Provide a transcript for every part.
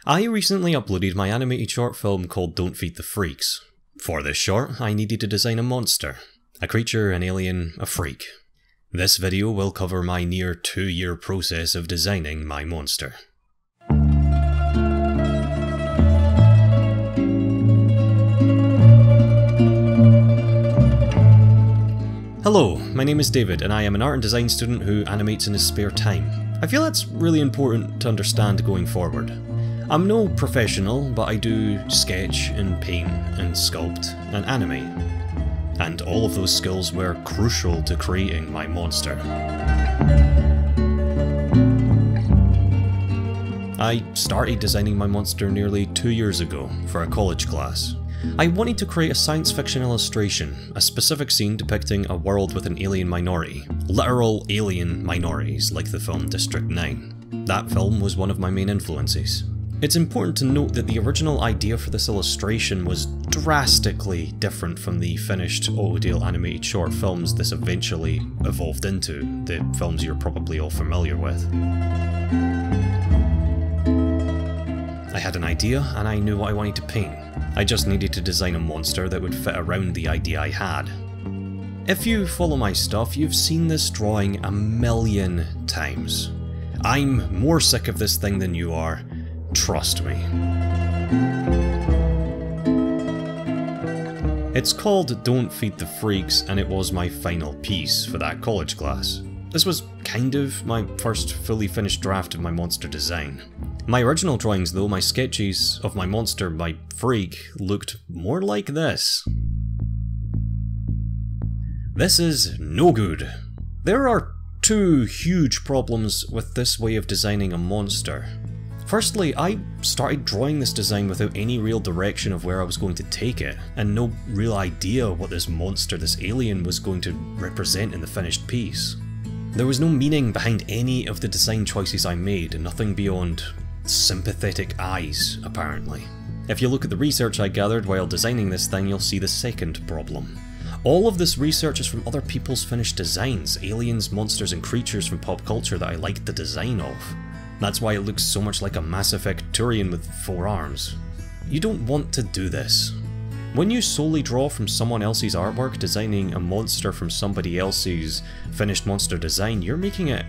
I recently uploaded my animated short film called Don't Feed the Freaks. For this short, I needed to design a monster. A creature, an alien, a freak. This video will cover my near 2-year process of designing my monster. Hello, my name is David and I am an art and design student who animates in his spare time. I feel that's really important to understand going forward. I'm no professional, but I do sketch and paint and sculpt and animate. And all of those skills were crucial to creating my monster. I started designing my monster nearly 2 years ago for a college class. I wanted to create a science fiction illustration, a specific scene depicting a world with an alien minority. Literal alien minorities, like the film District 9. That film was one of my main influences. It's important to note that the original idea for this illustration was drastically different from the finished Autodale animated short films this eventually evolved into, the films you're probably all familiar with. I had an idea and I knew what I wanted to paint. I just needed to design a monster that would fit around the idea I had. If you follow my stuff, you've seen this drawing a million times. I'm more sick of this thing than you are, trust me. It's called Don't Feed the Freaks and it was my final piece for that college class. This was kind of my first fully finished draft of my monster design. My original drawings though, my sketches of my monster, my freak, looked more like this. This is no good. There are two huge problems with this way of designing a monster. Firstly, I started drawing this design without any real direction of where I was going to take it, and no real idea what this monster, this alien, was going to represent in the finished piece. There was no meaning behind any of the design choices I made, nothing beyond sympathetic eyes, apparently. If you look at the research I gathered while designing this thing, you'll see the second problem. All of this research is from other people's finished designs, aliens, monsters and creatures from pop culture that I liked the design of. That's why it looks so much like a Mass Effect Turian with 4 arms. You don't want to do this. When you solely draw from someone else's artwork, designing a monster from somebody else's finished monster design, you're making it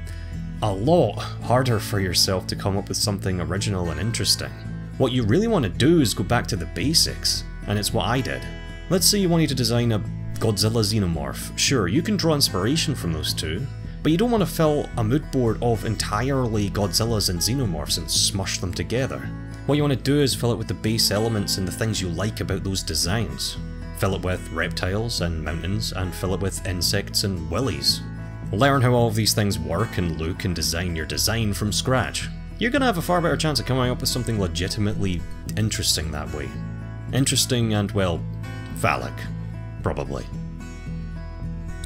a lot harder for yourself to come up with something original and interesting. What you really want to do is go back to the basics, and it's what I did. Let's say you wanted to design a Godzilla xenomorph. Sure, you can draw inspiration from those two, but you don't want to fill a mood board of entirely Godzillas and xenomorphs and smush them together. What you want to do is fill it with the base elements and the things you like about those designs. Fill it with reptiles and mountains, and fill it with insects and willies. Learn how all of these things work and look and design your design from scratch. You're going to have a far better chance of coming up with something legitimately interesting that way. Interesting and, well, phallic. Probably.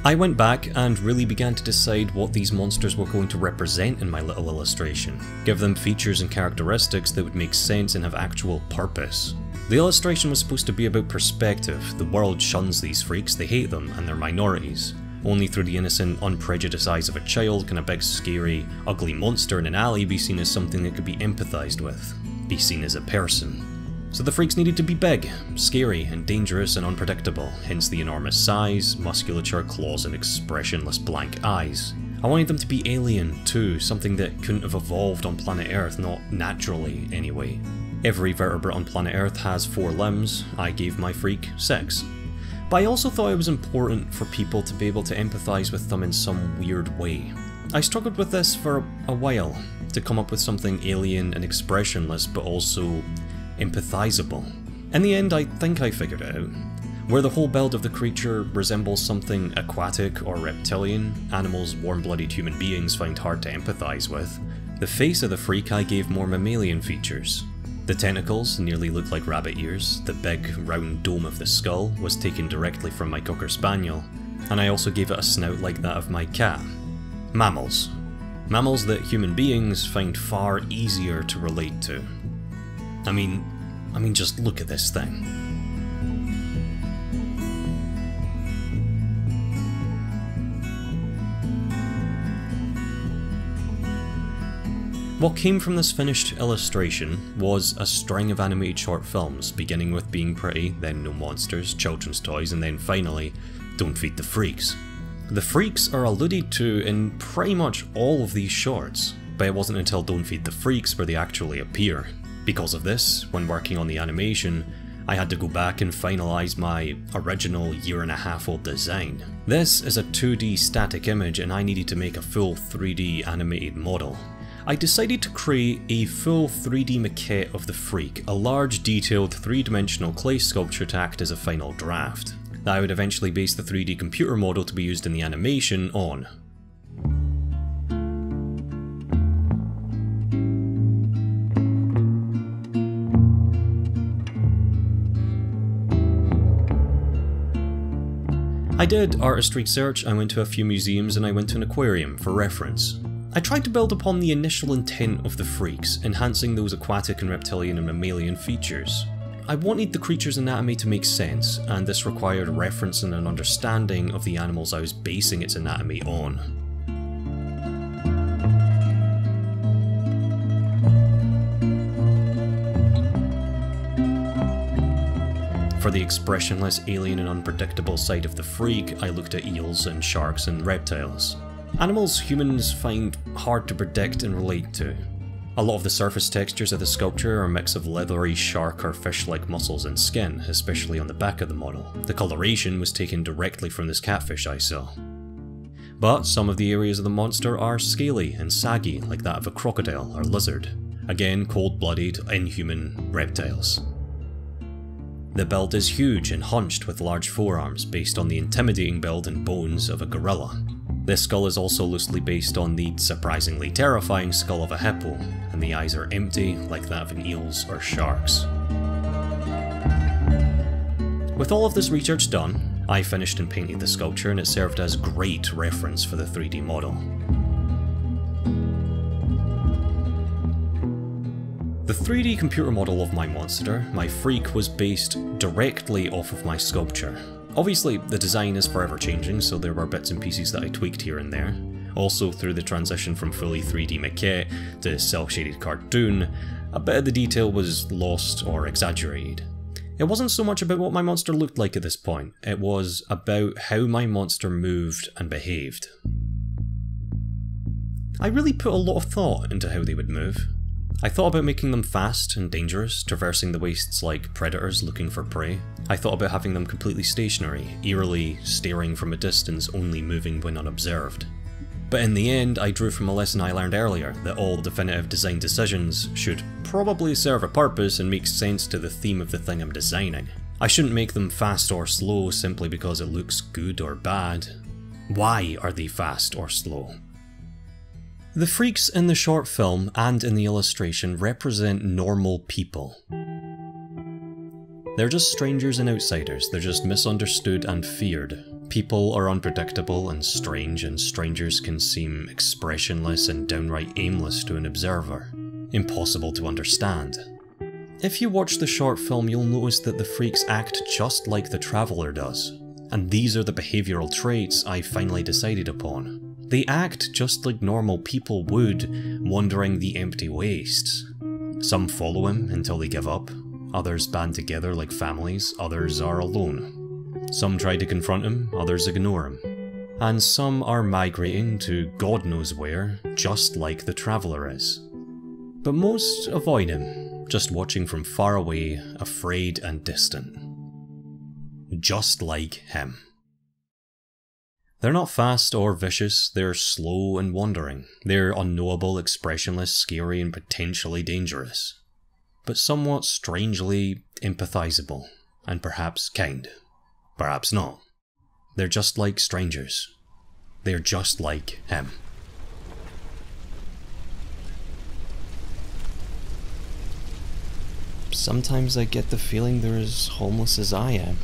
I went back and really began to decide what these monsters were going to represent in my little illustration. Give them features and characteristics that would make sense and have actual purpose. The illustration was supposed to be about perspective. The world shuns these freaks, they hate them, and they're minorities. Only through the innocent, unprejudiced eyes of a child can a big, scary, ugly monster in an alley be seen as something that could be empathized with, be seen as a person. So the freaks needed to be big, scary, and dangerous and unpredictable, hence the enormous size, musculature, claws, and expressionless blank eyes. I wanted them to be alien too, something that couldn't have evolved on planet Earth, not naturally anyway. Every vertebrate on planet Earth has 4 limbs, I gave my freak 6. But I also thought it was important for people to be able to empathise with them in some weird way. I struggled with this for a while, to come up with something alien and expressionless but also empathizable. In the end, I think I figured it out. Where the whole build of the creature resembles something aquatic or reptilian, animals warm-blooded human beings find hard to empathise with, the face of the freak I gave more mammalian features. The tentacles nearly looked like rabbit ears, the big round dome of the skull was taken directly from my Cocker Spaniel, and I also gave it a snout like that of my cat. Mammals. Mammals that human beings find far easier to relate to. I mean, just look at this thing. What came from this finished illustration was a string of animated short films, beginning with Being Pretty, then No Monsters, Children's Toys, and then finally, Don't Feed the Freaks. The freaks are alluded to in pretty much all of these shorts, but it wasn't until Don't Feed the Freaks where they actually appear. Because of this, when working on the animation, I had to go back and finalise my original year-and-a-half-old design. This is a 2D static image and I needed to make a full 3D animated model. I decided to create a full 3D maquette of the freak, a large detailed 3-dimensional clay sculpture to act as a final draft, that I would eventually base the 3D computer model to be used in the animation on. I did artist research, I went to a few museums and I went to an aquarium for reference. I tried to build upon the initial intent of the freaks, enhancing those aquatic and reptilian and mammalian features. I wanted the creature's anatomy to make sense, and this required a reference and an understanding of the animals I was basing its anatomy on. For the expressionless, alien and unpredictable side of the freak, I looked at eels and sharks and reptiles. Animals humans find hard to predict and relate to. A lot of the surface textures of the sculpture are a mix of leathery shark or fish-like muscles and skin, especially on the back of the model. The coloration was taken directly from this catfish I saw. But some of the areas of the monster are scaly and saggy, like that of a crocodile or lizard. Again, cold-blooded, inhuman reptiles. The build is huge and hunched with large forearms, based on the intimidating build and bones of a gorilla. This skull is also loosely based on the surprisingly terrifying skull of a hippo, and the eyes are empty like that of an eels or sharks. With all of this research done, I finished and painted the sculpture and it served as great reference for the 3D model. The 3D computer model of my monster, my freak, was based directly off of my sculpture. Obviously, the design is forever changing, so there were bits and pieces that I tweaked here and there. Also, through the transition from fully 3D maquette to cel-shaded cartoon, a bit of the detail was lost or exaggerated. It wasn't so much about what my monster looked like at this point, it was about how my monster moved and behaved. I really put a lot of thought into how they would move. I thought about making them fast and dangerous, traversing the wastes like predators looking for prey. I thought about having them completely stationary, eerily staring from a distance, only moving when unobserved. But in the end, I drew from a lesson I learned earlier, that all definitive design decisions should probably serve a purpose and make sense to the theme of the thing I'm designing. I shouldn't make them fast or slow simply because it looks good or bad. Why are they fast or slow? The freaks in the short film and in the illustration represent normal people. They're just strangers and outsiders, they're just misunderstood and feared. People are unpredictable and strange, and strangers can seem expressionless and downright aimless to an observer. Impossible to understand. If you watch the short film, you'll notice that the freaks act just like the Traveller does. And these are the behavioural traits I finally decided upon. They act just like normal people would, wandering the empty wastes. Some follow him until they give up, others band together like families, others are alone. Some try to confront him, others ignore him. And some are migrating to God knows where, just like the Traveller is. But most avoid him, just watching from far away, afraid and distant. Just like him. They're not fast or vicious, they're slow and wandering. They're unknowable, expressionless, scary and potentially dangerous. But somewhat strangely empathizable, and perhaps kind. Perhaps not. They're just like strangers. They're just like him. Sometimes I get the feeling they're as homeless as I am.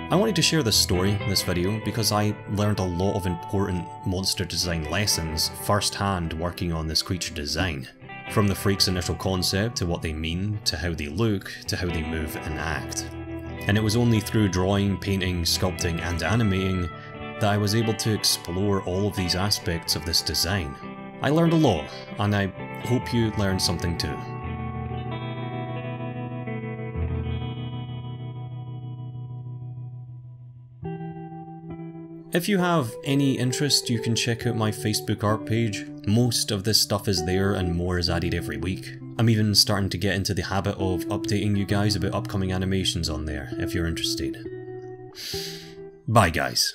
I wanted to share this story, this video, because I learned a lot of important monster design lessons firsthand working on this creature design. From the freak's initial concept, to what they mean, to how they look, to how they move and act. And it was only through drawing, painting, sculpting and animating that I was able to explore all of these aspects of this design. I learned a lot, and I hope you learned something too. If you have any interest, you can check out my Facebook art page. Most of this stuff is there and more is added every week. I'm even starting to get into the habit of updating you guys about upcoming animations on there, if you're interested. Bye guys.